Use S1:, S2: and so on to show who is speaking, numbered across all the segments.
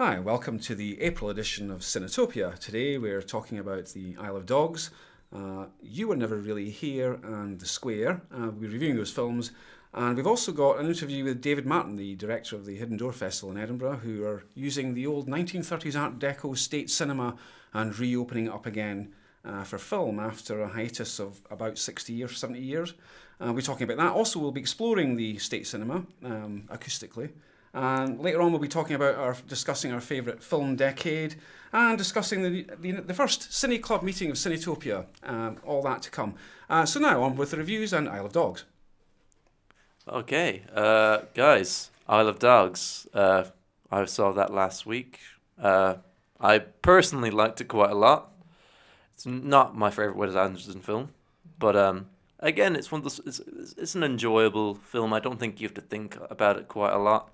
S1: Hi, welcome to the April edition of Cinetopia. Today we're talking about the Isle of Dogs, You Were Never Really Here and The Square. We're reviewing those films, and we've also got an interview with David Martin, the director of the Hidden Door Festival in Edinburgh, who are using the old 1930s Art Deco State Cinema and reopening it up again for film after a hiatus of about 60 years, 70 years. We'll be talking about that. Also, we'll be exploring the State Cinema acoustically. And later on we'll be talking about discussing our favourite film decade and discussing the first Cineclub meeting of Cinetopia, all that to come. So now on with the reviews and Isle of Dogs.
S2: Okay, guys, Isle of Dogs. I saw that last week. I personally liked it quite a lot. It's not my favourite Wes Anderson film, but again, it's one of those. It's an enjoyable film. I don't think you have to think about it quite a lot.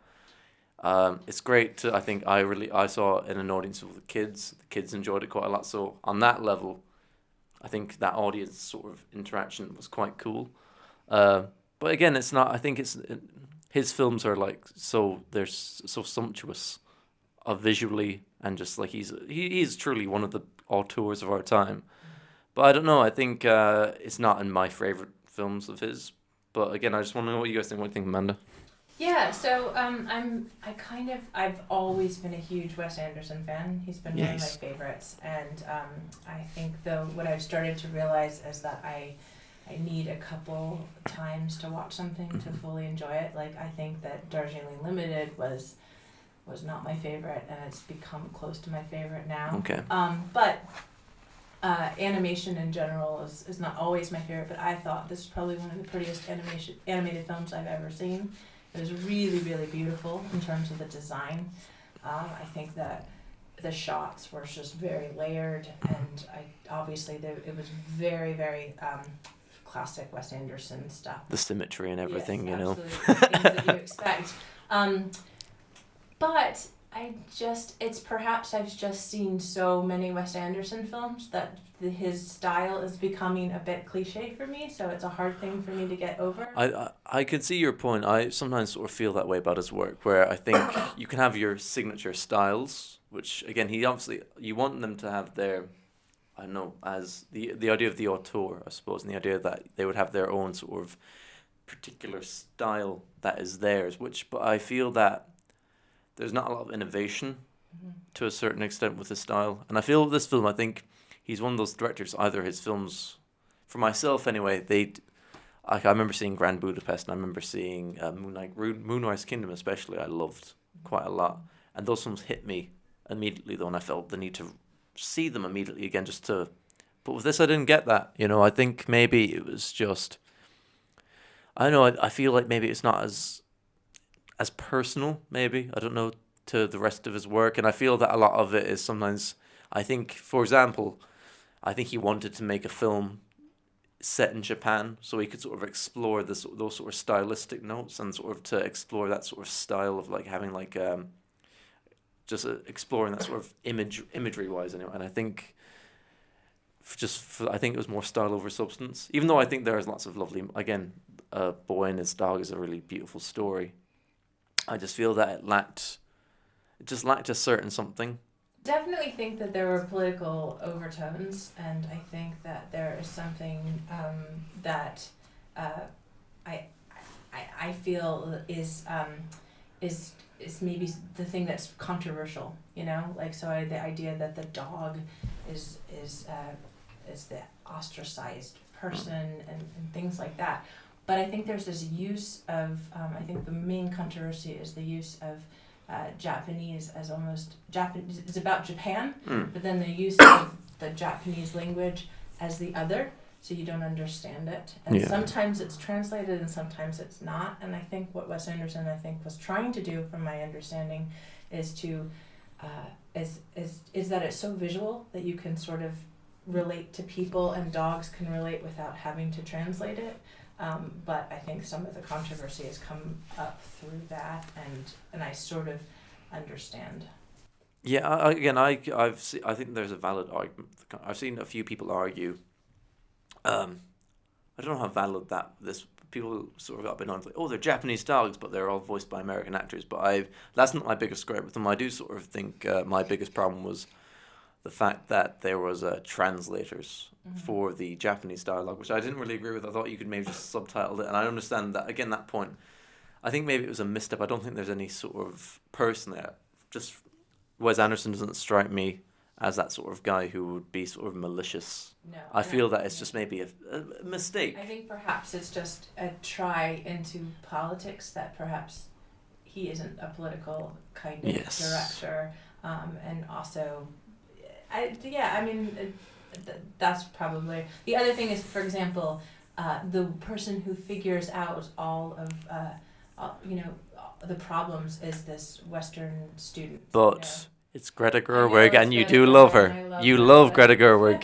S2: It's great to. I think I saw it in an audience with the kids. The kids enjoyed it quite a lot. So on that level, I think that audience sort of interaction was quite cool. But again, it's not. I think his films are like they're so sumptuous, visually, and just like he's truly one of the auteurs of our time. But I don't know. I think it's not in my favorite films of his. But again, I just want to know what you guys think. What do you think, Amanda?
S3: Yeah, so I've always been a huge Wes Anderson fan. He's been one of my favorites, and I think though what I've started to realize is that I need a couple times to watch something to fully enjoy it. Like I think that Darjeeling Limited was not my favorite, and it's become close to my favorite now.
S2: Okay.
S3: But animation in general is not always my favorite, but I thought this is probably one of the prettiest animated films I've ever seen. It was really, really beautiful in terms of the design. I think that the shots were just very layered, and obviously it was very, very classic Wes Anderson stuff.
S2: The symmetry and everything,
S3: yes,
S2: you know.
S3: Absolutely, things that you expect. But it's perhaps I've just seen so many Wes Anderson films that his style is becoming a bit cliche for me, so it's a hard thing for me to get over.
S2: I can see your point. I sometimes sort of feel that way about his work, where I think you can have your signature styles, which again you want them to have their, I don't know, as the idea of the auteur, I suppose, and the idea that they would have their own sort of particular style that is theirs. But I feel that there's not a lot of innovation to a certain extent with his style, and I feel with this film, I think he's one of those directors. Either his films, for myself anyway, I remember seeing Grand Budapest, and I remember seeing Moonrise Kingdom especially. I loved quite a lot, and those films hit me immediately though, and I felt the need to see them immediately again, but with this I didn't get that. You know, I think maybe it was just, I don't know. I feel like maybe it's not as personal, maybe, I don't know, to the rest of his work. And I feel that a lot of it is sometimes, I think, for example, I think he wanted to make a film set in Japan so he could sort of explore those sort of stylistic notes and sort of to explore that sort of style of like having like exploring that sort of imagery wise anyway. And I think I think it was more style over substance, even though I think there's lots of lovely, again, A Boy and His Dog is a really beautiful story. I just feel that it just lacked a certain something.
S3: Definitely think that there were political overtones, and I think that there is something that I feel is maybe the thing that's controversial. You know, like the idea that the dog is the ostracized person and things like that. But I think there's this use of, I think the main controversy is the use of Japanese as almost, it's about Japan, but then the use of the Japanese language as the other, so you don't understand it. And sometimes it's translated and sometimes it's not. And I think what Wes Anderson, was trying to do, from my understanding, is to, is that it's so visual that you can sort of relate to people, and dogs can relate without having to translate it. But I think some of the controversy has come up through that, and I sort of understand.
S2: Yeah, I think there's a valid argument. I've seen a few people argue. I don't know how valid this people sort of got a bit on like, oh, they're Japanese dogs, but they're all voiced by American actors. But that's not my biggest gripe with them. I do sort of think my biggest problem was the fact that there was translators for the Japanese dialogue, which I didn't really agree with. I thought you could maybe just subtitle it, and I understand that, again, that point. I think maybe it was a misstep. I don't think there's any sort of person there. Just Wes Anderson doesn't strike me as that sort of guy who would be sort of malicious.
S3: No.
S2: I feel that it's just maybe a mistake.
S3: I think perhaps it's just a try into politics, that perhaps he isn't a political kind of director, and also, that's probably the other thing. Is, for example, the person who figures out all of the problems is this Western student.
S2: But it's Greta Gerwig, and you do love her. You love Greta Gerwig.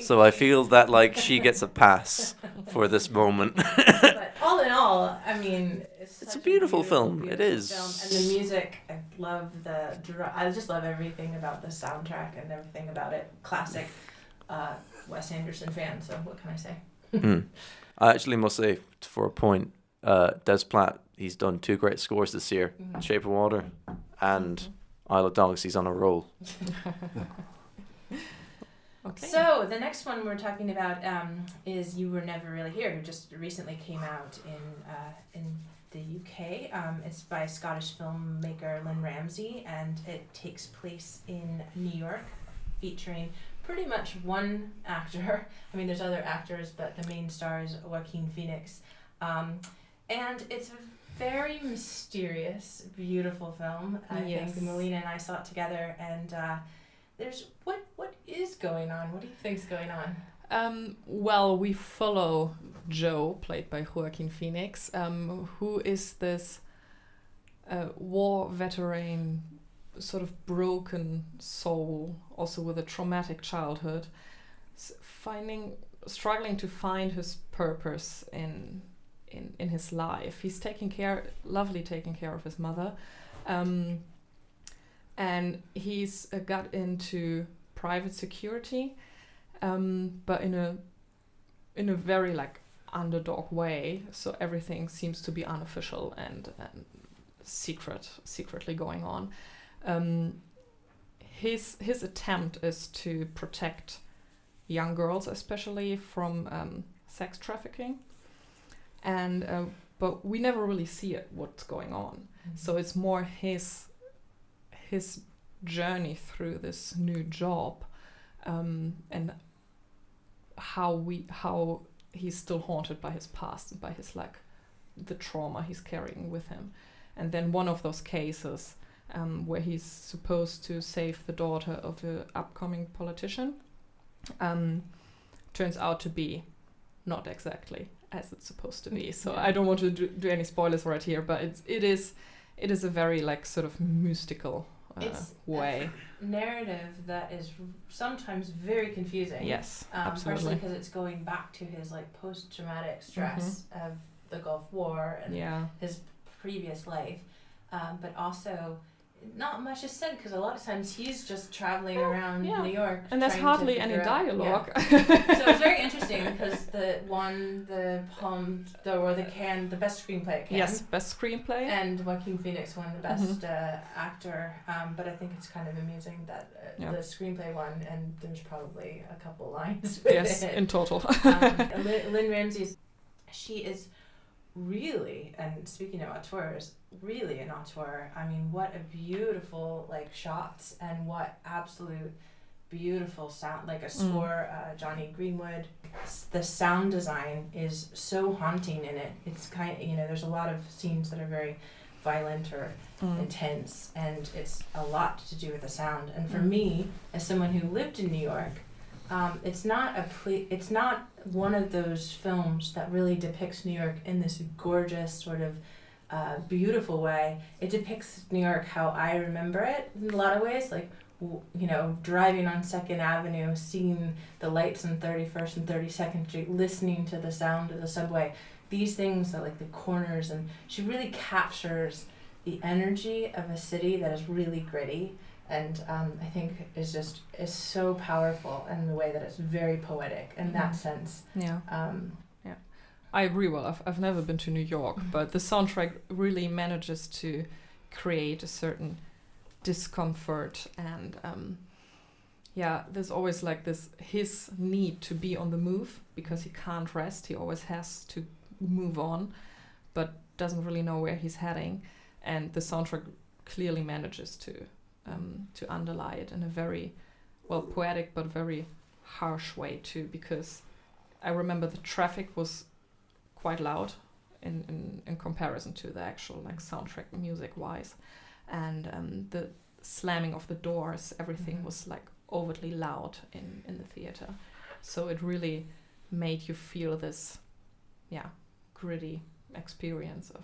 S2: So I feel that like she gets a pass for this moment.
S3: But all in all, I mean, it's
S2: a beautiful film. It is.
S3: And the music, I love I just love everything about the soundtrack and everything about it. Classic Wes Anderson fan. So what can I say?
S2: I actually must say, for a point, Des Platt, he's done 2 great scores this year: Shape of Water and Isle of Dogs. He's on a roll.
S3: Okay. So the next one we're talking about is You Were Never Really Here, who just recently came out in the UK. It's by Scottish filmmaker Lynn Ramsay, and it takes place in New York, featuring pretty much one actor. I mean, there's other actors, but the main star is Joaquin Phoenix. And it's a very mysterious, beautiful film. I think Melina and I saw it together, and there's what is going on? What do you think's going on?
S4: Well, we follow Joe, played by Joaquin Phoenix, who is this war veteran, sort of broken soul, also with a traumatic childhood, struggling to find his purpose in his life. He's taking care of his mother, and he's got into private security, but in a very like underdog way. So everything seems to be unofficial and secretly going on. His attempt is to protect young girls, especially from sex trafficking, and but we never really see what's going on. Mm-hmm. So it's more his journey through this new job, and how he's still haunted by his past and by his the trauma he's carrying with him. And then one of those cases where he's supposed to save the daughter of an upcoming politician turns out to be not exactly as it's supposed to be. So I don't want to do any spoilers right here, but it is a very sort of mystical way.
S3: Narrative that is sometimes very confusing.
S4: Yes,
S3: partially
S4: absolutely.
S3: because it's going back to his post-traumatic stress of the Gulf War and his previous life, but also not much is said because a lot of times he's just traveling around New York,
S4: and there's hardly any dialogue.
S3: So it's very interesting because the best screenplay at Cannes.
S4: Yes, best screenplay.
S3: And Joaquin Phoenix won the best actor. But I think it's kind of amusing that the screenplay won, and there's probably a couple lines with it.
S4: In total.
S3: Lynn Ramsay, she is really, and speaking of auteurs, really an auteur. I mean, what a beautiful shots, and what absolute beautiful sound, a score. Johnny Greenwood, the sound design is so haunting in it. It's kind of, there's a lot of scenes that are very violent or intense, and it's a lot to do with the sound. And for me, as someone who lived in New York, it's not one of those films that really depicts New York in this gorgeous sort of beautiful way. It depicts New York how I remember it in a lot of ways, driving on 2nd Avenue, seeing the lights on 31st and 32nd Street, listening to the sound of the subway. These things are the corners, and she really captures the energy of a city that is really gritty, and I think is so powerful in the way that it's very poetic in that sense.
S4: I agree. Well, I've never been to New York, but the soundtrack really manages to create a certain discomfort, and there's always like his need to be on the move because he can't rest. He always has to move on, but doesn't really know where he's heading, and the soundtrack clearly manages to underlie it in a very poetic but very harsh way too, because I remember the traffic was quite loud in comparison to the actual like soundtrack music wise, and the slamming of the doors, everything was like overtly loud in the theater, so it really made you feel this gritty experience of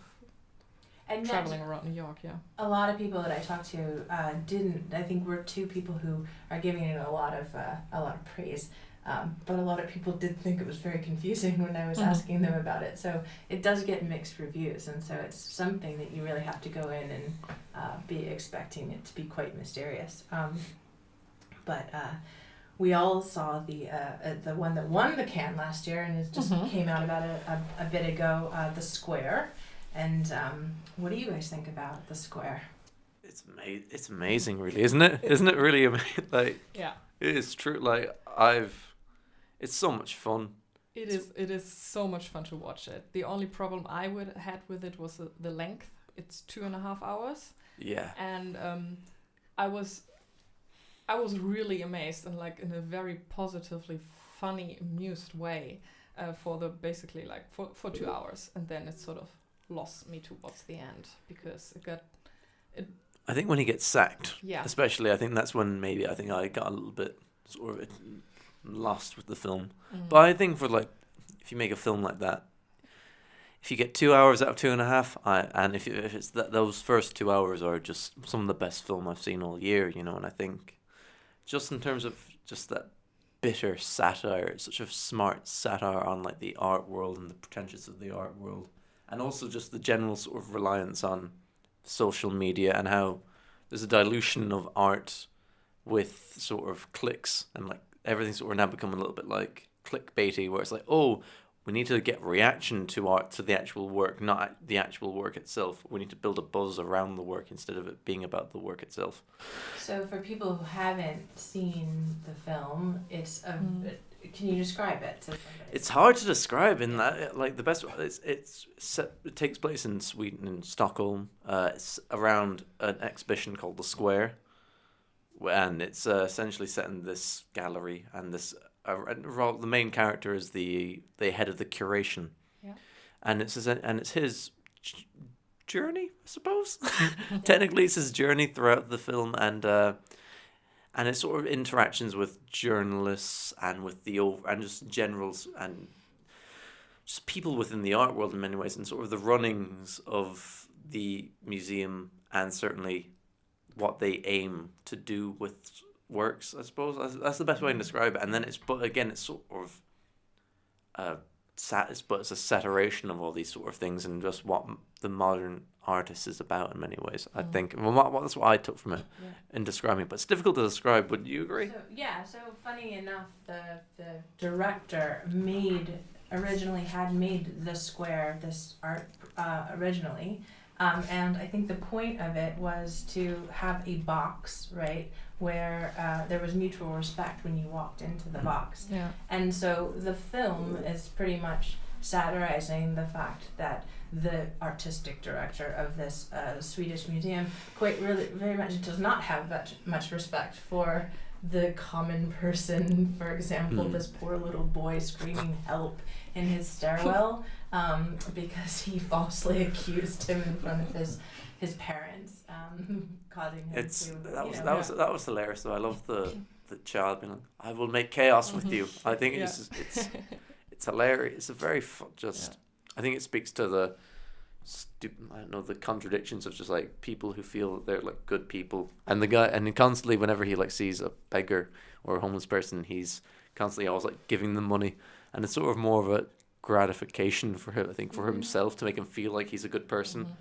S3: and
S4: traveling around New York.
S3: A lot of people that I talked to didn't. I think we're two people who are giving it a lot of praise, but a lot of people did think it was very confusing when I was asking them about it. So it does get mixed reviews, and so it's something that you really have to go in and be expecting it to be quite mysterious. But we all saw the one that won the Cannes last year, and it just came out about a bit ago. The Square. And what do you guys think about The Square?
S2: It's amazing, really, isn't it? Isn't it really amazing? Like,
S4: Yeah.
S2: It is true. Like, it's so much fun.
S4: It is so much fun to watch it. The only problem I had with it was the length. It's 2.5 hours.
S2: Yeah.
S4: And I was really amazed, and like in a very positively funny, amused way, for 2 hours, and then it sort of lost me towards the end because
S2: I think when he gets sacked,
S4: yeah,
S2: especially, I think that's when maybe I got a little bit sort of lost with the film. But I think for like, if you make a film like that, if you get 2 hours out of 2.5, and if it's those first 2 hours are just some of the best film I've seen all year, you know, and I think just in terms of just that bitter satire, it's such a smart satire on like the art world and the pretentious of the art world. And also just the general sort of reliance on social media and how there's a dilution of art with sort of clicks, and like everything's sort of now become a little bit like clickbaity, where it's like, oh, we need to get reaction to the actual work, not the actual work itself. We need to build a buzz around the work instead of it being about the work itself. So
S3: for people who haven't seen the film, can you describe it to somebody?
S2: It's hard to describe in that, like, the best. It takes place in Sweden, in Stockholm. It's around an exhibition called The Square, and it's essentially set in this gallery, and the main character is the head of the curation, and it's his journey, I suppose. Technically, it's his journey throughout the film, and it's sort of interactions with journalists and with and just generals and just people within the art world in many ways, and sort of the runnings of the museum, and certainly what they aim to do with works, I suppose. That's the best way to describe it. And then it's sort of it's a saturation of all these sort of things and just what the modern artist is about in many ways, I think. Well, that's what I took from it in describing it. But it's difficult to describe. Would you agree?
S3: So funny enough, the director originally had made The Square, this art originally. And I think the point of it was to have a box, right, where there was mutual respect when you walked into the box. Yeah. And so the film is pretty much satirizing the fact that the artistic director of this Swedish museum very much does not have that much respect for the common person. For example, this poor little boy screaming help in his stairwell because he falsely accused him in front of his parents, causing him
S2: that was hilarious though. I love the child being like, I will make chaos with you. I think it's hilarious. It's a very I think it speaks to the the contradictions of just like people who feel that they're like good people, and the guy, and constantly whenever he like sees a beggar or a homeless person, he's constantly always like giving them money, and it's sort of more of a gratification for him, I think, for himself, to make him feel like he's a good person,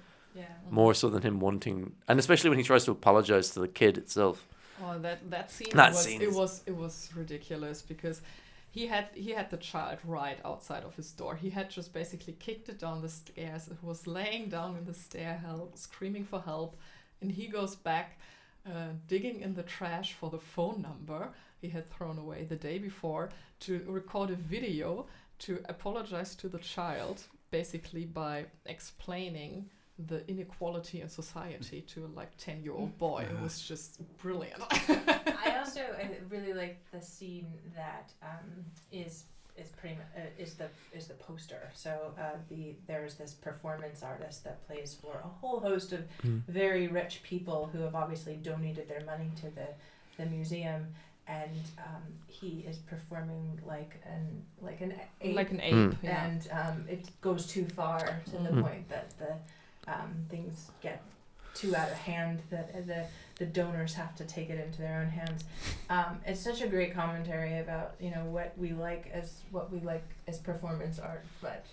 S2: more so than him wanting, and especially when he tries to apologize to the kid itself.
S4: Oh, that scene. It was ridiculous because he had the child right outside of his door. He had just basically kicked it down the stairs. It was laying down in the stair, screaming for help, and he goes back, digging in the trash for the phone number he had thrown away the day before, to record a video to apologize to the child, basically by explaining the inequality in society to a 10-year-old boy. It was just brilliant.
S3: I also really like the scene that is pretty much is the poster. So there's this performance artist that plays for a whole host of very rich people who have obviously donated their money to the museum, and he is performing like an ape, and it goes too far to the point that things get too out of hand, that the donors have to take it into their own hands. It's such a great commentary about what we like as performance art, but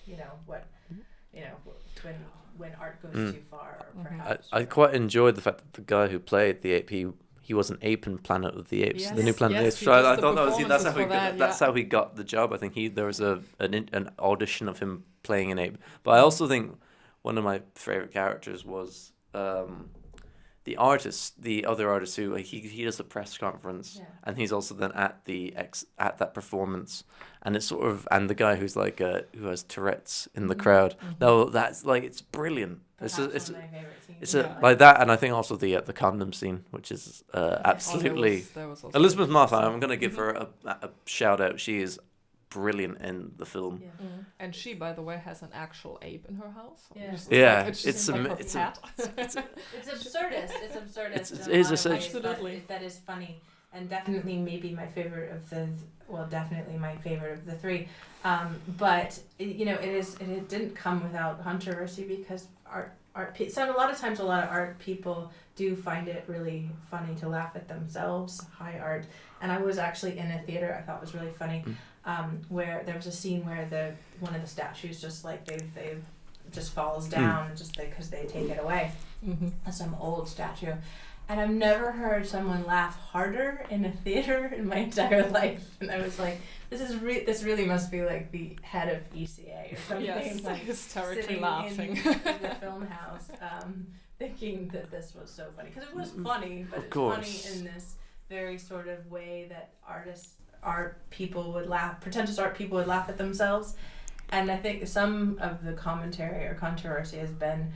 S3: when art goes too far, perhaps.
S2: I quite enjoyed the fact that the guy who played the ape, he was an ape in Planet of the Apes,
S4: Yes,
S2: the new Planet of the Apes.
S4: he
S2: So I
S4: does the
S2: thought that's how he got the job. I think there was an audition of him playing an ape. But I also think one of my favorite characters was the other artist who he does a press conference, and he's also then at that performance, and it's sort of, and the guy who's who has Tourette's in the crowd. No, that's it's brilliant. It's
S3: one of my favorite scenes.
S2: It's like that, and I think also the condom scene, which is absolutely
S4: There was also
S2: Elizabeth Moss. I'm gonna give her a shout out. She is brilliant in the film.
S3: Yeah.
S4: And she, by the way, has an actual ape in her house.
S3: Yeah.
S4: Just
S2: Yeah,
S4: it's
S2: it's
S4: like
S2: a-
S4: her
S2: it's a-
S4: pet.
S3: It's absurdist. It's absurdist.
S2: It
S3: in a
S2: is
S3: lot of ways,
S4: absolutely.
S3: but that is funny, and definitely maybe my favorite of definitely my favorite of the three. But it didn't come without controversy, because a lot of times a lot of art people do find it really funny to laugh at themselves, high art. And I was actually in a theater I thought was really funny, where there was a scene where one of the statues just they just falls down just because they take it away. Some old statue. And I've never heard someone laugh harder in a theater in my entire life. And I was like, this really must be like the head of ECA or something.
S4: Yes,
S3: like
S4: hysterically
S3: sitting
S4: laughing.
S3: in the film house, thinking that this was so funny. Because it was funny, but
S2: Of
S3: it's
S2: course.
S3: funny in this very sort of way that pretentious art people would laugh at themselves. And I think some of the commentary or controversy has been,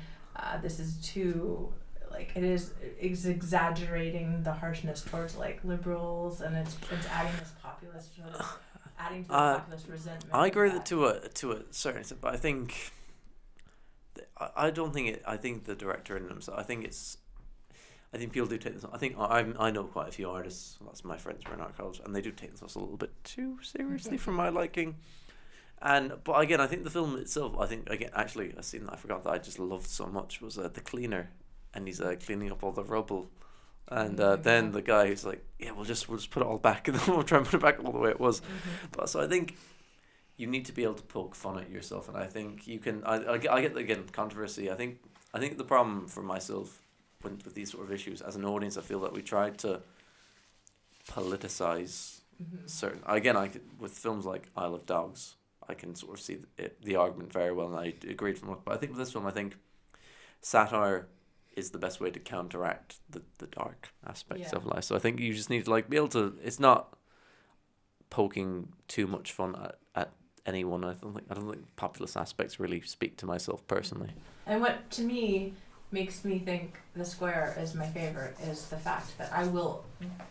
S3: this is too, it's exaggerating the harshness towards liberals, and it's adding this populist populist resentment.
S2: I agree
S3: that
S2: to a certain extent, but I think I don't think it. I think the director in himself. I think people do take this. I think I know quite a few artists. Lots of my friends were in art college, and they do take themselves a little bit too seriously for my liking. But again, I think the film itself. I think again, actually, a scene that I forgot that I just loved so much was the cleaner, and he's cleaning up all the rubble, and then the guy who's like, yeah, we'll just put it all back, and then we'll try and put it back all the way it was. But so I think you need to be able to poke fun at yourself, and I think you can. I get again controversy. I think the problem for myself with these sort of issues as an audience, I feel that we try to politicize certain. Again, with films like Isle of Dogs, I can sort of see the argument very well, and I agreed from it. But I think with this film, I think satire is the best way to counteract the dark aspects of life. So I think you just need to be able to. It's not poking too much fun at anyone. I don't think populist aspects really speak to myself personally.
S3: And what to me makes me think The Square is my favorite is the fact that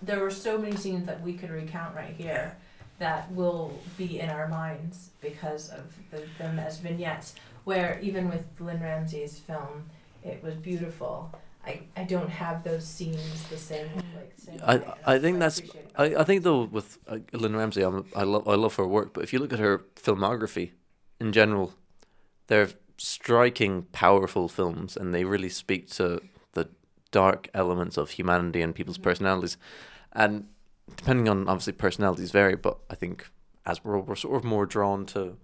S3: there were so many scenes that we could recount right here that will be in our minds because of them as vignettes, where even with Lynn Ramsey's film, it was beautiful. I don't have those scenes the same way.
S2: I think that's. I think though with Lynn Ramsey, I love her work, but if you look at her filmography, in general, they're striking, powerful films, and they really speak to the dark elements of humanity and people's personalities, and depending on obviously personalities vary, but I think as we're sort of more drawn to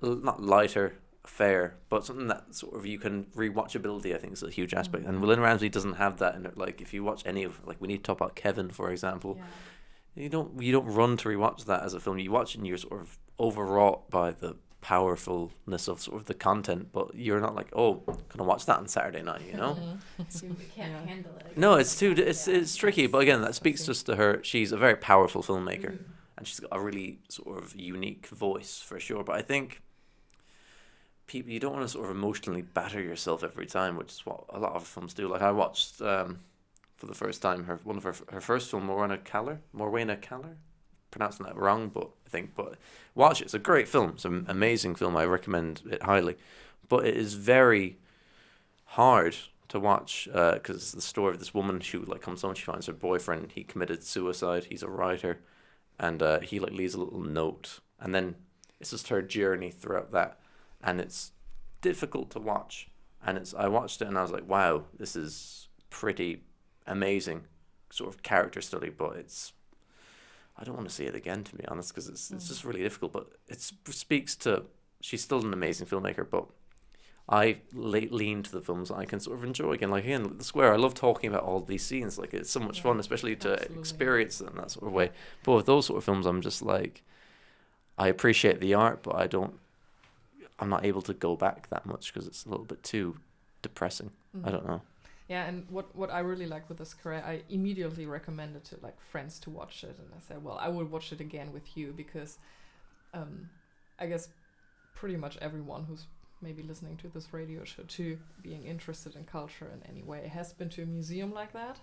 S2: not lighter fare, but something that sort of you can rewatchability, I think, is a huge aspect. And Lynn Ramsey doesn't have that in it. If you watch any of, we need to talk about Kevin, for example. you don't run to rewatch that as a film. You watch it and you're sort of overwrought by the powerfulness of sort of the content, but you're not like, oh, gonna watch that on Saturday night, you know?
S3: You can't handle it.
S2: No, it's tricky, but again, that speaks just to her. She's a very powerful filmmaker, and she's got a really sort of unique voice for sure. But I think people, you don't want to sort of emotionally batter yourself every time, which is what a lot of films do. Like I watched for the first time her first film, Morwenna Callar, pronouncing that wrong, but watch it. It's a great film. It's an amazing film. I recommend it highly, but it is very hard to watch because it's the story of this woman who like comes home, she finds her boyfriend, he committed suicide, he's a writer, and he like leaves a little note, and then it's just her journey throughout that, and it's difficult to watch, and I watched it and I was like, wow, this is pretty amazing sort of character study, but I don't want to see it again, to be honest, because it's just really difficult, but it speaks to, she's still an amazing filmmaker, but I lean to the films I can sort of enjoy again. Like again, The Square, I love talking about all these scenes. Like it's so much fun, especially to experience it in that sort of way. But with those sort of films, I'm just like, I appreciate the art, but I'm not able to go back that much because it's a little bit too depressing. I don't know.
S4: Yeah, and what I really like with The Square, I immediately recommended to like friends to watch it, and I said, well, I would watch it again with you because I guess pretty much everyone who's maybe listening to this radio show too, being interested in culture in any way, has been to a museum like that,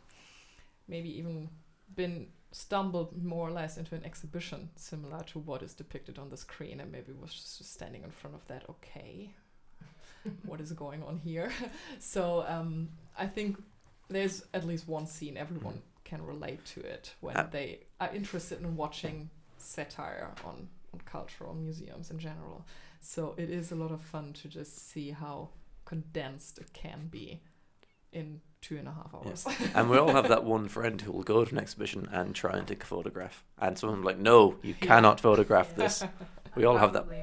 S4: maybe even been stumbled more or less into an exhibition similar to what is depicted on the screen, and maybe was just standing in front of that, okay, what is going on here? So I think there's at least one scene everyone can relate to it when they are interested in watching satire on cultural museums in general. So it is a lot of fun to just see how condensed it can be in 2.5 hours.
S2: Yeah. And we all have that one friend who will go to an exhibition and try and take a photograph. And someone's like, no, you cannot photograph this. We all have that.
S3: Me.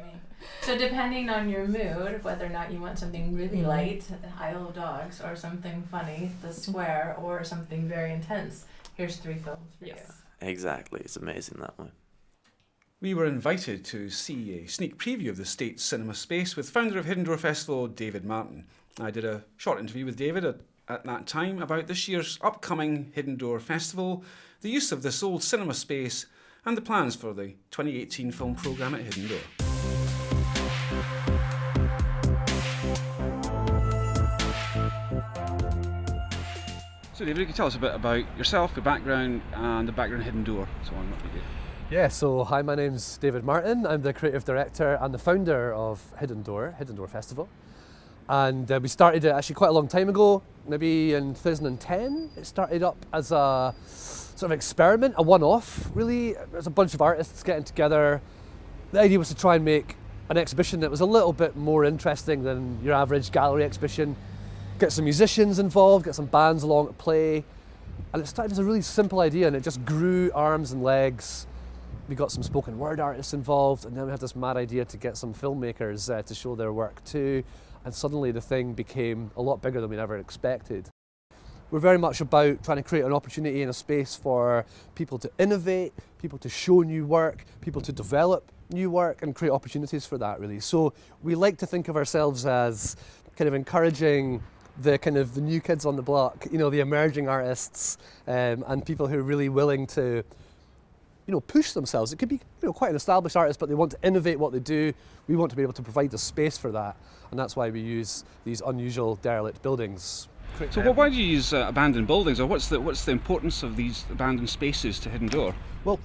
S3: So depending on your mood, whether or not you want something really light, Isle of Dogs, or something funny, The Square, or something very intense, here's 3 films for you.
S2: Exactly. It's amazing that way.
S1: We were invited to see a sneak preview of the State's cinema space with founder of Hidden Door Festival, David Martin. I did a short interview with David at that time about this year's upcoming Hidden Door Festival, the use of this old cinema space, and the plans for the 2018 film programme at Hidden Door. So David, you can tell us a bit about yourself, your background, and the background of Hidden Door, so on. What you do.
S5: Yeah, so hi, my name's David Martin. I'm the creative director and the founder of Hidden Door Festival. And we started it actually quite a long time ago, maybe in 2010. It started up as a sort of experiment, a one-off really. There's a bunch of artists getting together. The idea was to try and make an exhibition that was a little bit more interesting than your average gallery exhibition. Get some musicians involved, get some bands along to play. And it started as a really simple idea and it just grew arms and legs. We got some spoken word artists involved, and then we had this mad idea to get some filmmakers to show their work too, and suddenly the thing became a lot bigger than we'd ever expected. We're very much about trying to create an opportunity and a space for people to innovate, people to show new work, people to develop new work and create opportunities for that really. So we like to think of ourselves as kind of encouraging the new kids on the block, you know, the emerging artists and people who are really willing to push themselves. It could be quite an established artist, but they want to innovate what they do. We want to be able to provide the space for that, and that's why we use these unusual derelict buildings.
S1: So why do you use abandoned buildings, or what's the importance of these abandoned spaces to Hidden Door?
S5: Well,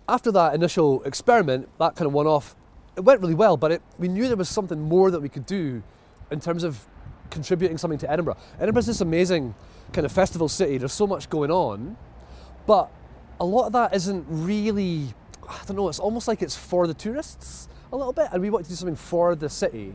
S5: after that initial experiment, that kind of one-off, it went really well, but we knew there was something more that we could do in terms of contributing something to Edinburgh. Edinburgh's this amazing kind of festival city. There's so much going on, but a lot of that isn't really, I don't know, it's almost like it's for the tourists a little bit, and we wanted to do something for the city.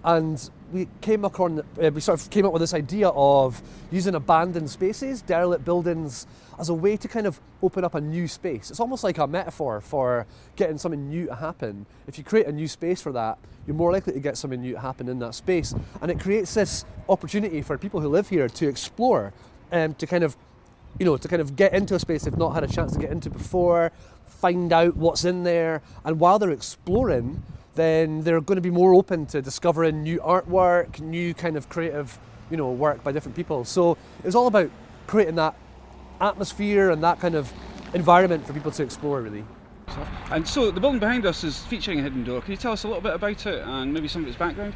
S5: And we came up with this idea of using abandoned spaces, derelict buildings, as a way to kind of open up a new space. It's almost like a metaphor for getting something new to happen. If you create a new space for that, you're more likely to get something new to happen in that space. And it creates this opportunity for people who live here to explore and to kind of get into a space they've not had a chance to get into before. find out what's in there, and while they're exploring, then they're going to be more open to discovering new artwork, new kind of creative, work by different people. So it's all about creating that atmosphere and that kind of environment for people to explore, really.
S1: And so the building behind us is featuring a hidden door. Can you tell us a little bit about it and maybe some of its background?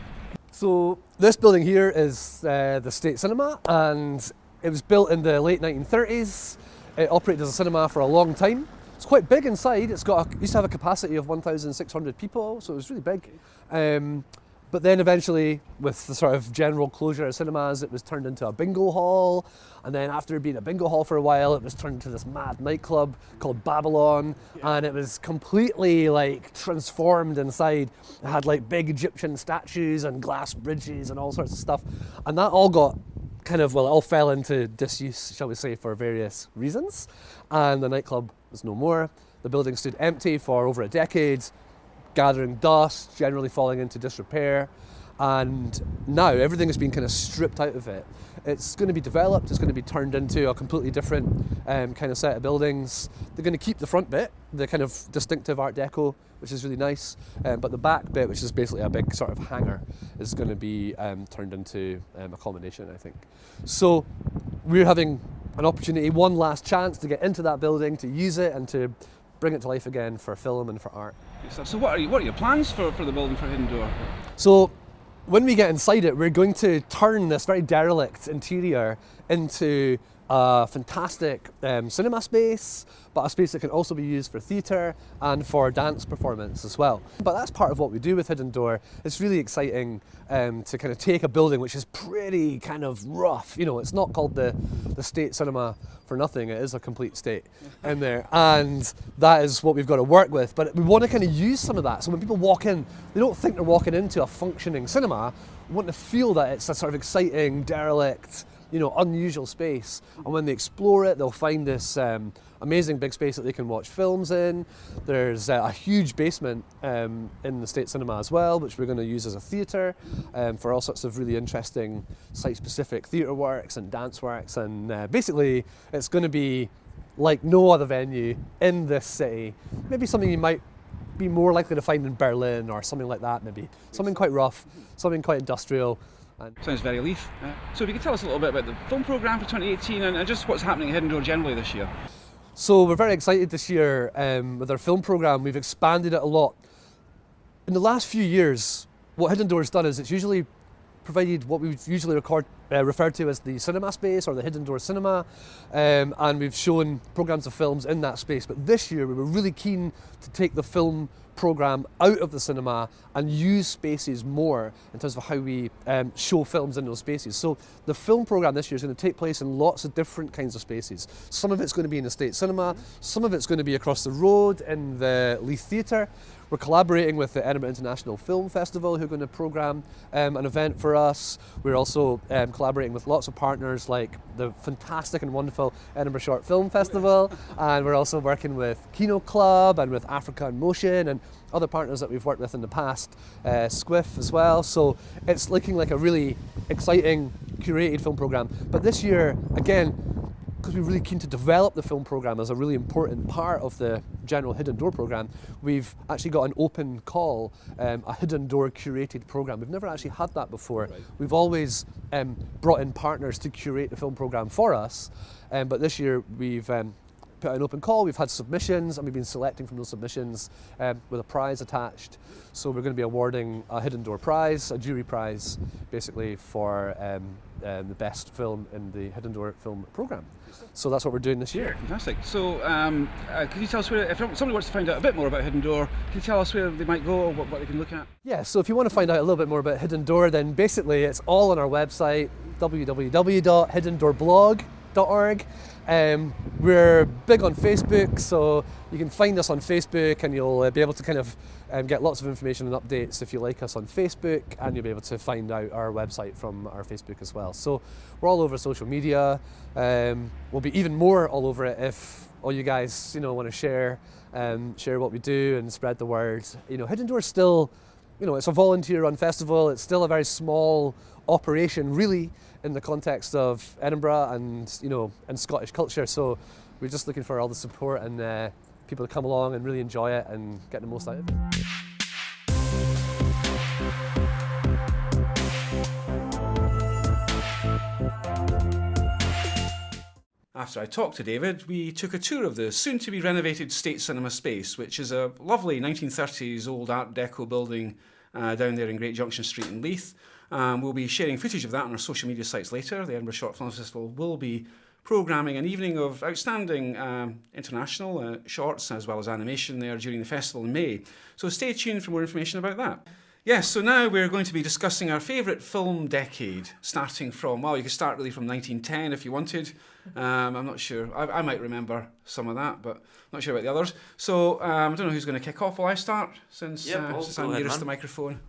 S5: So this building here is the State Cinema, and it was built in the late 1930s. It operated as a cinema for a long time. It's quite big inside. It used to have a capacity of 1,600 people, so it was really big. But then eventually, with the sort of general closure of cinemas, it was turned into a bingo hall. And then after being a bingo hall for a while, it was turned into this mad nightclub called Babylon. And it was completely transformed inside. It had big Egyptian statues and glass bridges and all sorts of stuff. And that all got it all fell into disuse, shall we say, for various reasons. And the nightclub was no more. The building stood empty for over a decade, gathering dust, generally falling into disrepair, and now everything has been kind of stripped out of it. It's going to be developed, it's going to be turned into a completely different kind of set of buildings. They're going to keep the front bit, the kind of distinctive Art Deco, which is really nice, but the back bit, which is basically a big sort of hangar, is going to be turned into accommodation, I think. So we're having an opportunity, one last chance to get into that building, to use it and to bring it to life again for film and for art.
S1: So what are your plans for the building for Hidden Door?
S5: So when we get inside it, we're going to turn this very derelict interior into a fantastic cinema space, but a space that can also be used for theatre and for dance performance as well. But that's part of what we do with Hidden Door. It's really exciting to kind of take a building which is pretty kind of rough. It's not called the State Cinema for nothing. It is a complete state in there, and that is what we've got to work with. But we want to kind of use some of that, so when people walk in, they don't think they're walking into a functioning cinema. We want to feel that it's a sort of exciting, derelict, unusual space. And when they explore it, they'll find this amazing big space that they can watch films in. There's a huge basement in the State Cinema as well, which we're going to use as a theatre for all sorts of really interesting site-specific theatre works and dance works. And basically, it's going to be like no other venue in this city. Maybe something you might be more likely to find in Berlin or something like that, maybe. Something quite rough, something quite industrial.
S1: Sounds very Leith. So if you could tell us a little bit about the film programme for 2018 and just what's happening at Hidden Door generally this year.
S5: So we're very excited this year with our film programme. We've expanded it a lot. In the last few years, what Hidden Door's done is it's usually provided what we would usually refer to as the cinema space or the Hidden Door Cinema, and we've shown programmes of films in that space. But this year we were really keen to take the film programme out of the cinema and use spaces more in terms of how we show films in those spaces. So the film programme this year is going to take place in lots of different kinds of spaces. Some of it's going to be in the State Cinema, some of it's going to be across the road in the Leith Theatre. We're collaborating with the Edinburgh International Film Festival, who are going to programme an event for us. We're also collaborating with lots of partners like the fantastic and wonderful Edinburgh Short Film Festival, and we're also working with Kino Club and with Africa in Motion and other partners that we've worked with in the past, Squiff as well. So it's looking like a really exciting, curated film programme. But this year, again, because we're really keen to develop the film programme as a really important part of the general Hidden Door programme, we've actually got an open call, a Hidden Door curated programme. We've never actually had that before. Right. We've always brought in partners to curate the film programme for us, but this year we've put out an open call, we've had submissions, and we've been selecting from those submissions with a prize attached. So we're going to be awarding a Hidden Door prize, a jury prize, basically for the best film in the Hidden Door film programme. So that's what we're doing this year.
S1: Fantastic. So can you tell us where, if somebody wants to find out a bit more about Hidden Door, can you tell us where they might go or what they can look at?
S5: Yeah, so if you want to find out a little bit more about Hidden Door, then basically it's all on our website, www.hiddendorblog.org. We're big on Facebook, so you can find us on Facebook and you'll be able to kind of get lots of information and updates if you like us on Facebook, and you'll be able to find out our website from our Facebook as well. So we're all over social media. We'll be even more all over it if all you guys want to share what we do and spread the word. Hidden Door is still, it's a volunteer-run festival. It's still a very small operation, really, in the context of Edinburgh and and Scottish culture. So we're just looking for all the support and people to come along and really enjoy it and get the most out of it.
S1: After I talked to David, we took a tour of the soon-to-be renovated State Cinema Space, which is a lovely 1930s old Art Deco building down there in Great Junction Street in Leith. We'll be sharing footage of that on our social media sites later. The Edinburgh Short Film Festival will be programming an evening of outstanding international shorts as well as animation there during the festival in May. So stay tuned for more information about that. Yes, so now we're going to be discussing our favourite film decade, starting from, well, you could start really from 1910 if you wanted. I'm not sure. I might remember some of that, but not sure about the others. So I don't know who's going to kick off. Will I start since I'm nearest the microphone?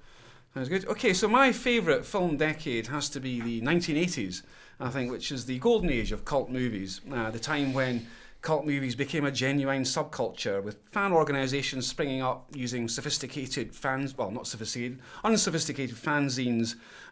S1: Sounds good. Okay, so my favourite film decade has to be the 1980s, I think, which is the golden age of cult movies, the time when cult movies became a genuine subculture, with fan organisations springing up using unsophisticated fanzines,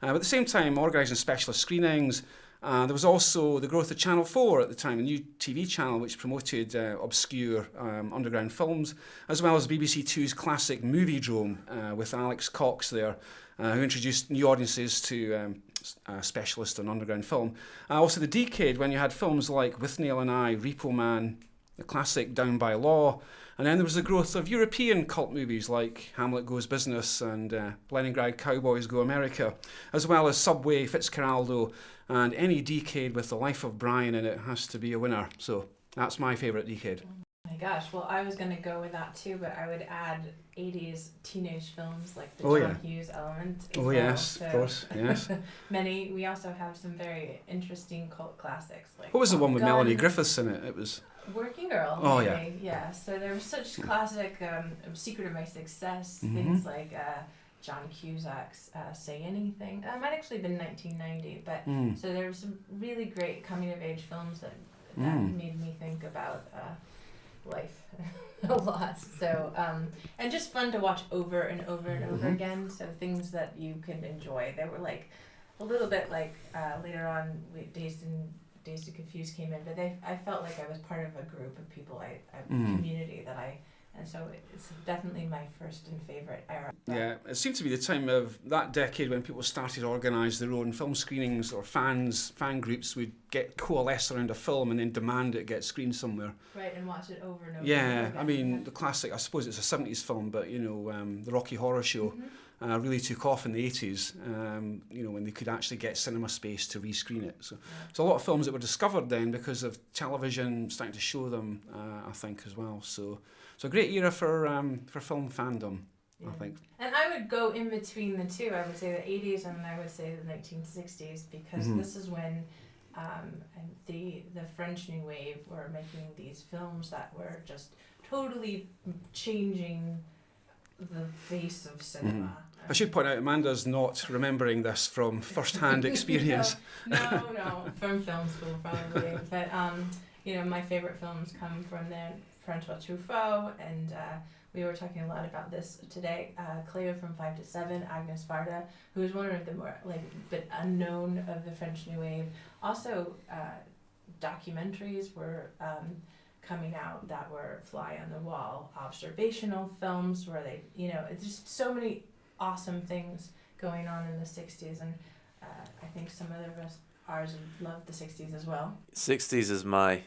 S1: but at the same time organising specialist screenings. There was also the growth of Channel 4 at the time, a new TV channel which promoted obscure underground films, as well as BBC Two's classic Moviedrome with Alex Cox there, who introduced new audiences to specialist and underground film. Also the decade when you had films like With Neil and I, Repo Man, the classic Down by Law, and then there was the growth of European cult movies like Hamlet Goes Business and Leningrad Cowboys Go America, as well as Subway, Fitzcarraldo, and any decade with The Life of Brian in it has to be a winner. So that's my favourite decade.
S3: Oh my gosh, well, I was going to go with that too, but I would add 80s teenage films like the John Hughes element.
S1: Yes, of course, yes.
S3: We also have some very interesting cult classics. Like
S1: what was the one with Melanie Griffiths in it? It was
S3: Working Girl.
S1: Oh,
S3: maybe. Yeah. So there was such classic Secret of My Success, things like John Cusack's Say Anything. That might actually have been 1990, but so there were some really great coming-of-age films that made me think about life a lot. So, and just fun to watch over and over and over again. So things that you can enjoy. They were like a little bit like later on, Dazed and Confused came in, but I felt like I was part of a group of people, a community and so it's definitely my first and favourite era.
S1: Yeah, it seemed to be the time of that decade when people started to organise their own film screenings, or fan groups would coalesce around a film and then demand it get screened somewhere.
S3: Right, and watch it over and over.
S1: Yeah,
S3: again.
S1: I mean, the classic, I suppose it's a 70s film, but, the Rocky Horror Show really took off in the 80s, when they could actually get cinema space to rescreen it. So a lot of films that were discovered then because of television starting to show them, I think, as well. So a great era for film fandom, I think.
S3: And I would go in between the two. I would say the 80s and I would say the 1960s, because this is when the French New Wave were making these films that were just totally changing the face of cinema.
S1: I should point out, Amanda's not remembering this from first-hand experience.
S3: No, from film school probably. But my favorite films come from the Francois Truffaut, and we were talking a lot about this today. Cleo from 5 to 7, Agnes Varda, who is one of the more bit unknown of the French New Wave. Also, documentaries were coming out that were fly on the wall, observational films where they, it's just so many awesome things going on in the 60s, and I think some of ours loved the 60s as well. 60s
S2: is my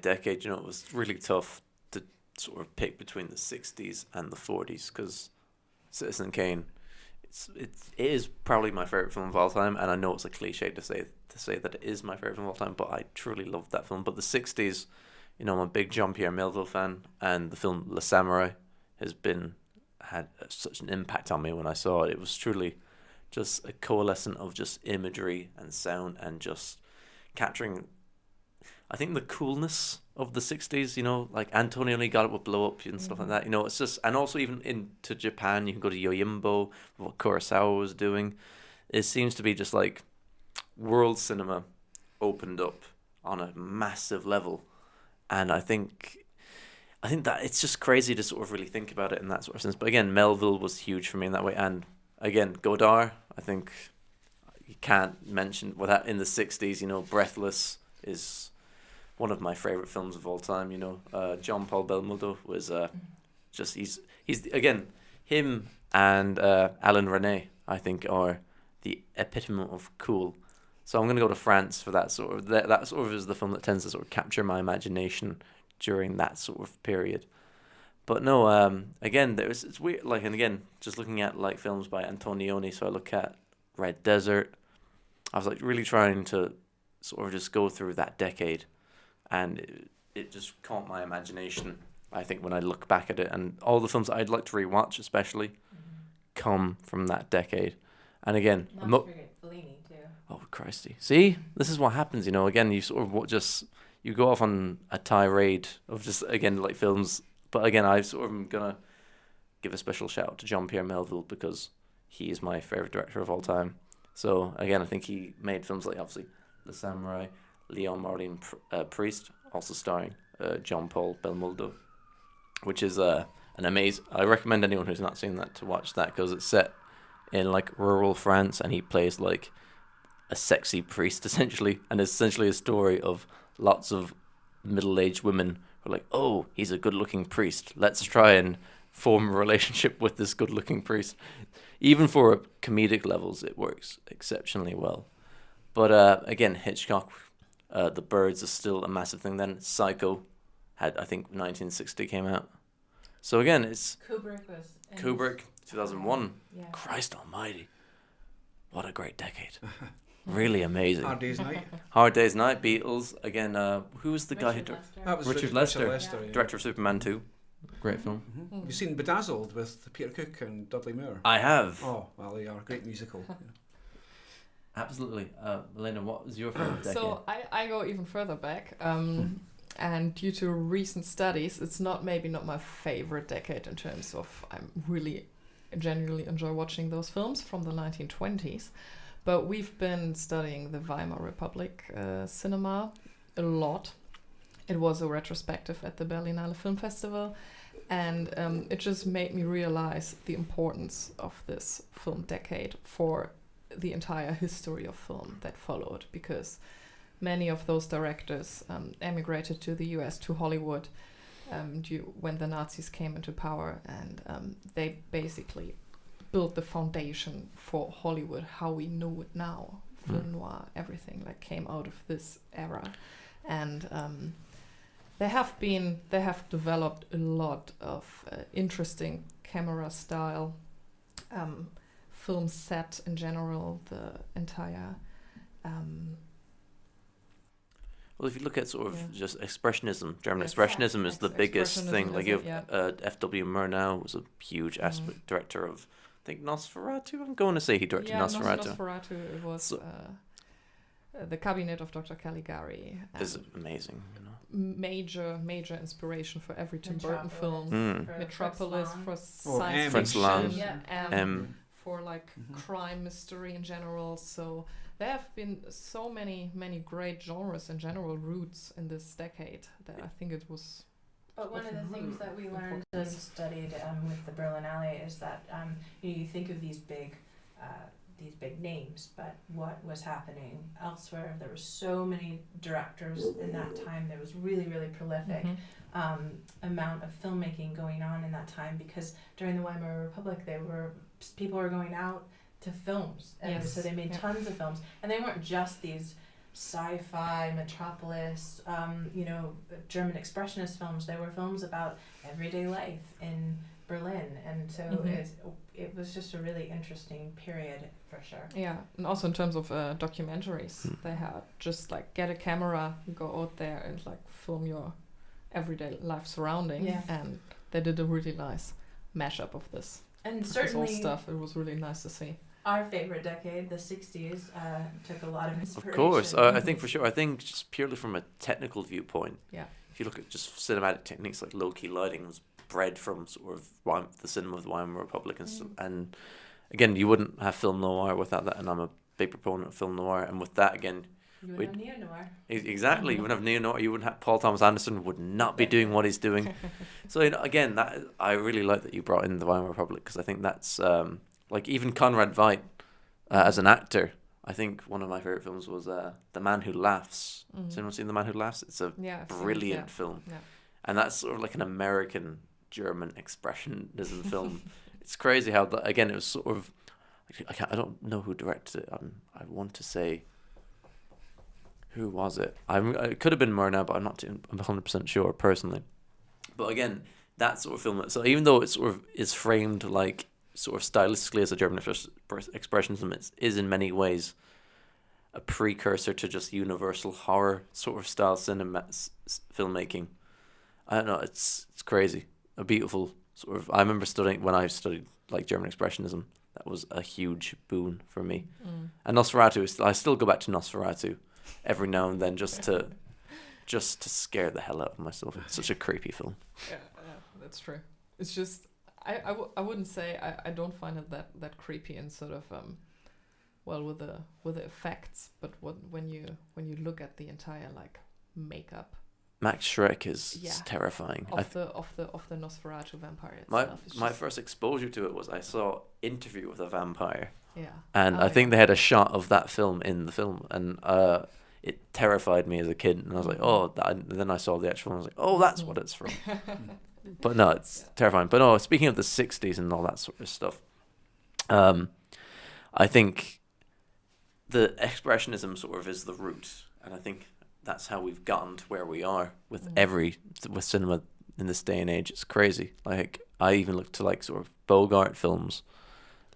S2: decade. It was really tough to sort of pick between the 60s and the 40s, because Citizen Kane, it is probably my favorite film of all time, and I know it's a cliche to say that it is my favorite film of all time, but I truly loved that film. But the 60s, I'm a big Jean-Pierre Melville fan, and the film Le Samurai had such an impact on me when I saw it. It was truly just a coalescence of just imagery and sound and just capturing, I think, the coolness of the 60s, like Antonioni got it with Blow Up and stuff like that. It's just, and also even into Japan, you can go to Yojimbo, what Kurosawa was doing. It seems to be just like world cinema opened up on a massive level. And I think that it's just crazy to sort of really think about it in that sort of sense. But again, Melville was huge for me in that way. And again, Godard, I think you can't mention without in the 60s, Breathless is one of my favorite films of all time. You know, John Paul Belmondo was just he's again, him and Alain Resnais, I think, are the epitome of cool. So I'm gonna go to France for that sort of that sort of is the film that tends to sort of capture my imagination during that sort of period. But no, again, it's weird. Like, and again, just looking at like films by Antonioni. So I look at Red Desert. I was like really trying to sort of just go through that decade, and it just caught my imagination. I think when I look back at it, and all the films I'd like to rewatch, especially, come from that decade. And again,
S3: Not to forget Fellini too.
S2: oh Christy, see, this is what happens. You know, again, you sort of just you go off on a tirade of just again like films. But again, I sort of am gonna give a special shout out to Jean-Pierre Melville because he is my favorite director of all time. So again, I think he made films like obviously The Samurai, Leon Marlene Priest, also starring John Paul Belmondo, which is an amazing. I recommend anyone who's not seen that to watch that because it's set in like rural France and he plays like a sexy priest essentially, and it's essentially a story of lots of middle-aged women who are like, oh, he's a good-looking priest. Let's try and form a relationship with this good-looking priest. Even for comedic levels, it works exceptionally well. But again, Hitchcock, The Birds is still a massive thing. Then Psycho had, I think, 1960 came out. So again, it's Kubrick, 2001.
S3: Yeah.
S2: Christ almighty. What a great decade. Really amazing.
S1: Hard Day's Night.
S2: Hard Day's Night, Beatles. Again, who was the guy who...
S1: That was
S2: Richard Lester.
S1: Yeah.
S2: Director of Superman 2. Great film.
S1: Mm-hmm. Have you seen Bedazzled with Peter Cook and Dudley Moore?
S2: I have.
S1: Oh, well, they are a great musical.
S2: Absolutely. Elena, what was your favorite decade?
S4: So I go even further back. And due to recent studies, it's maybe not my favorite decade in terms of I really genuinely enjoy watching those films from the 1920s. But we've been studying the Weimar Republic cinema a lot. It was a retrospective at the Berlinale Film Festival, and it just made me realize the importance of this film decade for the entire history of film that followed, because many of those directors emigrated to the US, to Hollywood, when the Nazis came into power, and they basically built the foundation for Hollywood, how we know it now. Film noir, everything like came out of this era, and they have developed a lot of interesting camera style, film set in general, the entire.
S2: Well, if you look at sort of
S4: Yeah.
S2: just expressionism, German
S4: Yes.
S2: expressionism is the biggest
S4: Expressionism
S2: thing.
S4: is
S2: Like
S4: it,
S2: you
S4: yeah.
S2: have F.W. Murnau was a huge aspect director of, I think, Nosferatu. I'm going to say he directed Nosferatu.
S4: Nosferatu. It was
S2: So-
S4: the Cabinet of Dr. Caligari.
S2: Is amazing, you know.
S4: Major inspiration for every Tim Burton film. Metropolis for
S1: Oh,
S4: science
S2: French
S4: fiction,
S2: Lange.
S3: Yeah.
S4: for like crime mystery in general. So there have been so many great genres and general roots in this decade that I think it was.
S3: But one of the things that we learned
S4: Important.
S3: and studied with the Berlinale is that you think of these big names, but what was happening elsewhere? There were so many directors in that time. There was really prolific amount of filmmaking going on in that time, because during the Weimar Republic, people were going out to films, and
S4: Yes.
S3: so they made tons of films, and they weren't just these sci-fi, Metropolis, German expressionist films. They were films about everyday life in Berlin, and so it was just a really interesting period for sure.
S4: Yeah, and also in terms of documentaries, they had just like get a camera, go out there and like film your everyday life surrounding,
S3: Yeah.
S4: and they did a really nice mashup of this.
S3: And
S4: This all
S3: certainly
S4: stuff. It was really nice to see.
S3: our favorite decade, the 60s, took a lot of
S2: Of
S3: inspiration.
S2: course, I think for sure. I think just purely from a technical viewpoint.
S4: Yeah.
S2: If you look at just cinematic techniques like low-key lighting was bred from sort of the cinema of the Weimar Republic and stuff. And again, you wouldn't have film noir without that, and I'm a big proponent of film noir. And with that, again,
S3: You would have neo-noir.
S2: exactly, you wouldn't have neo-noir. You wouldn't have Paul Thomas Anderson would not be doing what he's doing. So again, that I really like that you brought in the Weimar Republic, because I think that's like even Conrad Veidt as an actor. I think one of my favorite films was The Man Who Laughs. Has anyone seen The Man Who Laughs? It's a
S4: Yeah, I've seen it,
S2: brilliant
S4: yeah.
S2: film.
S4: Yeah.
S2: And that's sort of like an American German expressionism film. It's crazy how again it was sort of I don't know who directed it. I want to say, who was it? It could have been Murnau, but I'm 100% sure personally. But again, that sort of film. So even though it sort of is framed like sort of stylistically as a German expressionism, it is in many ways a precursor to just universal horror sort of style filmmaking. I don't know. It's crazy. A beautiful sort of. I remember studying when I studied like German expressionism. That was a huge boon for me. And Nosferatu. I still go back to Nosferatu every now and then just to scare the hell out of myself. It's such a creepy film.
S4: Yeah, that's true. It's just I wouldn't say I don't find it that creepy and sort of with the effects, but when you look at the entire like makeup.
S2: Max Schreck is terrifying.
S4: Of the Nosferatu vampire itself.
S2: My first exposure to it was I saw Interview with a Vampire.
S4: Yeah.
S2: And I think they had a shot of that film in the film, and it terrified me as a kid. And I was like, oh, then I saw the actual one. I was like, oh, that's what it's from. But no, it's terrifying. But no, speaking of the 60s and all that sort of stuff, I think the expressionism sort of is the root. And I think that's how we've gotten to where we are with with cinema in this day and age. It's crazy. Like, I even look to like sort of Bogart films,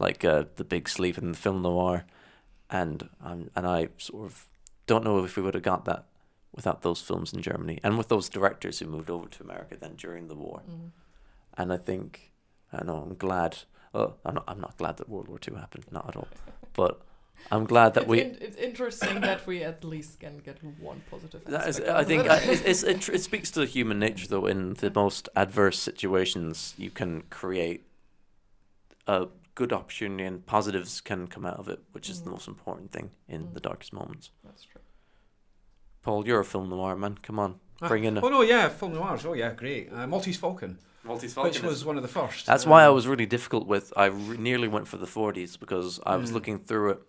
S2: like The Big Sleep and the film noir. And I sort of don't know if we would have got that without those films in Germany and with those directors who moved over to America then during the war. And I think, I'm glad. I'm not glad that World War II happened, not at all. But I'm glad that
S4: it's interesting that we at least can get one positive aspect.
S2: I think it speaks to human nature, though. In the most adverse situations, you can create a good opportunity and positives can come out of it, which is the most important thing in the darkest moments.
S4: That's true.
S2: Paul, you're a film noir man. Come on, bring in.
S1: Oh no, yeah, film noirs. Oh yeah, great. Maltese Falcon. Which was one of the first.
S2: That's why I was really difficult with. I nearly went for the 40s because I was looking through it,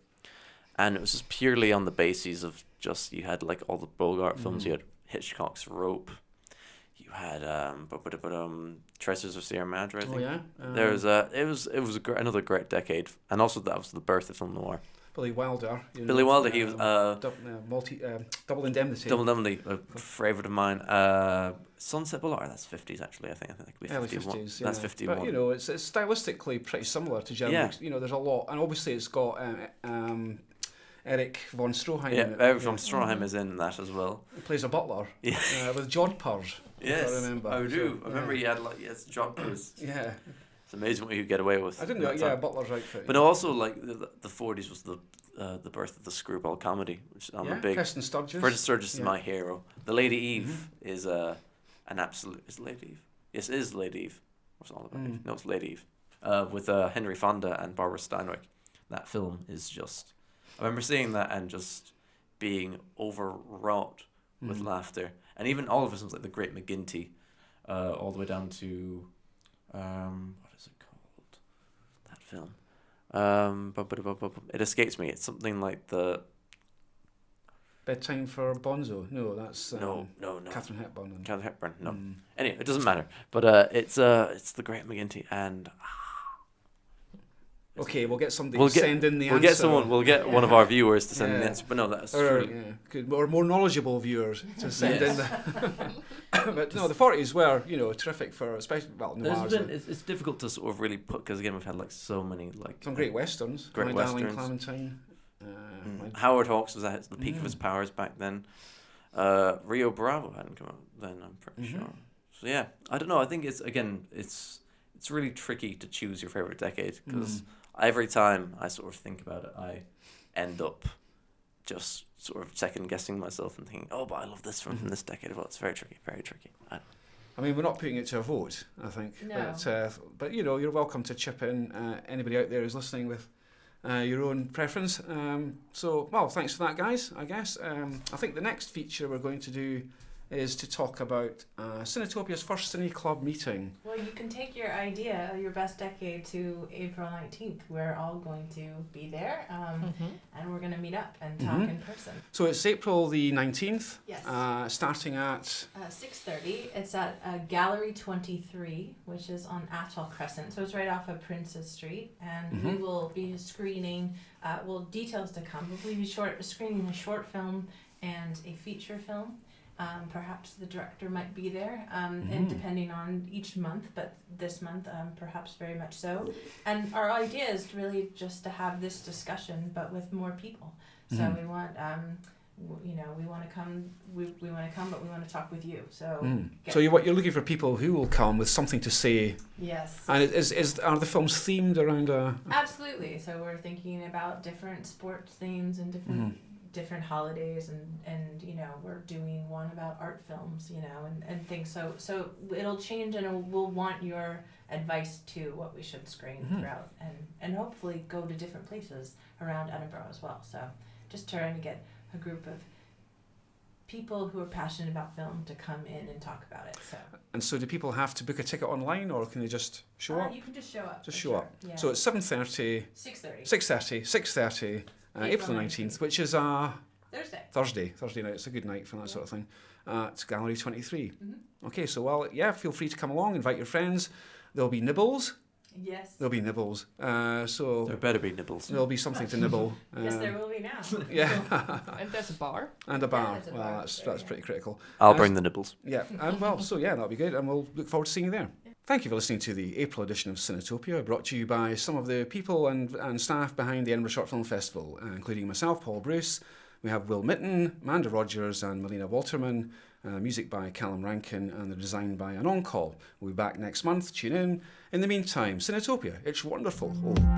S2: and it was just purely on the basis of just you had like all the Bogart films. You had Hitchcock's Rope. You had Traces of Sierra Madre. I think.
S1: Oh yeah.
S2: It was another great decade, and also that was the birth of film noir.
S1: Billy Wilder.
S2: Billy Wilder, he was
S1: Double Indemnity.
S2: Double Indemnity, a favourite of mine. Sunset Boulevard, that's 50s actually. I think that could be 51.
S1: 50s,
S2: That's 51.
S1: But it's stylistically pretty similar to German.
S2: Yeah.
S1: There's a lot, and obviously it's got Erich von Stroheim.
S2: Yeah, Erich von Stroheim is in that as well.
S1: He plays a butler.
S2: Yeah.
S1: With jodhpurs.
S2: Yes,
S1: I remember.
S2: I do.
S1: So,
S2: I remember he had jodhpurs.
S1: Yeah.
S2: It's amazing what you get away with.
S1: I didn't know. Yeah, butler's outfit.
S2: But also, like the 40s was the birth of the screwball comedy, which I'm a big.
S1: Kirsten Sturgis.
S2: Kirsten Sturgis is my hero. The Lady Eve is an absolute. Is it Lady Eve? Yes, it is Lady Eve. What's it all about? No, it's Lady Eve. With Henry Fonda and Barbara Steinweg. That film is just. I remember seeing that and just being overwrought with laughter, and even all of us was like The Great McGinty, all the way down to, what is it called? That film. It escapes me. It's something like the
S1: Bedtime for Bonzo. No, that's
S2: no.
S1: Catherine Hepburn.
S2: Catherine Hepburn. No. Anyway, it doesn't matter. But it's The Great McGinty, and
S1: okay, we'll get somebody to send in the answer.
S2: We'll get someone. We'll get one of our viewers to send in the answer. But no, that's true.
S1: Or more knowledgeable viewers to send in. But no, the 40s were terrific for especially noirs.
S2: It's difficult to sort of really put because again we've had like so many like
S1: some great westerns.
S2: Great
S1: My
S2: westerns.
S1: Darling Clementine.
S2: Howard Hawks was at the peak of his powers back then. Rio Bravo hadn't come out then, I'm pretty sure. So yeah, I don't know. I think it's really tricky to choose your favorite decade because every time I sort of think about it, I end up just sort of second guessing myself and thinking, oh, but I love this from this decade. Well, it's very tricky, very tricky.
S1: I mean, we're not putting it to a vote, I think.
S3: No.
S1: But you're welcome to chip in. Anybody out there who's listening with your own preference. Thanks for that, guys. I guess I think the next feature we're going to do is to talk about Cinetopia's first Cineclub meeting.
S3: Well, you can take your idea, your best decade, to April 19th. We're all going to be there, and we're going to meet up and talk in person.
S1: So it's April the 19th,
S3: Yes.
S1: starting at...
S3: 6:30. It's at Gallery 23, which is on Atoll Crescent. So it's right off of Princes Street. And we will be screening, details to come. We'll be screening a short film and a feature film. Perhaps the director might be there, and depending on each month, but this month perhaps very much so. And our idea is really just to have this discussion, but with more people. So we want, we want to come. We want to come, but we want to talk with you. So,
S1: So you're looking for people who will come with something to say.
S3: Yes.
S1: And are the films themed around a?
S3: Absolutely. So we're thinking about different sports themes and different holidays, and we're doing one about art films, and things. So it'll change, and we'll want your advice to what we should screen throughout, and hopefully go to different places around Edinburgh as well. So just trying to get a group of people who are passionate about film to come in and talk about it.
S1: So do people have to book a ticket online, or can they just show up?
S3: You can just show up.
S1: Just
S3: for
S1: show
S3: sure.
S1: up.
S3: Yeah.
S1: So it's 7:30.
S3: 6:30.
S1: 6:30. April 19th, which is Thursday night. It's a good night for that sort of thing. It's Gallery 23. Okay, so feel free to come along, invite your friends. There'll be nibbles.
S3: Yes.
S1: There'll be nibbles. So
S2: There better be nibbles.
S1: there'll be something to nibble.
S3: Yes, there will be now.
S1: Yeah.
S4: And there's a bar.
S1: And a bar.
S3: there's a
S1: Well,
S3: bar
S1: that's
S3: there,
S1: pretty critical.
S2: I'll bring the nibbles.
S1: Yeah, and that'll be good, and we'll look forward to seeing you there. Thank you for listening to the April edition of Cinetopia, brought to you by some of the people and staff behind the Edinburgh Short Film Festival, including myself, Paul Bruce. We have Will Mitten, Amanda Rogers and Melina Walterman, music by Callum Rankin, and the design by Anon Call. We'll be back next month. Tune in. In the meantime, Cinetopia, it's wonderful. Oh boy.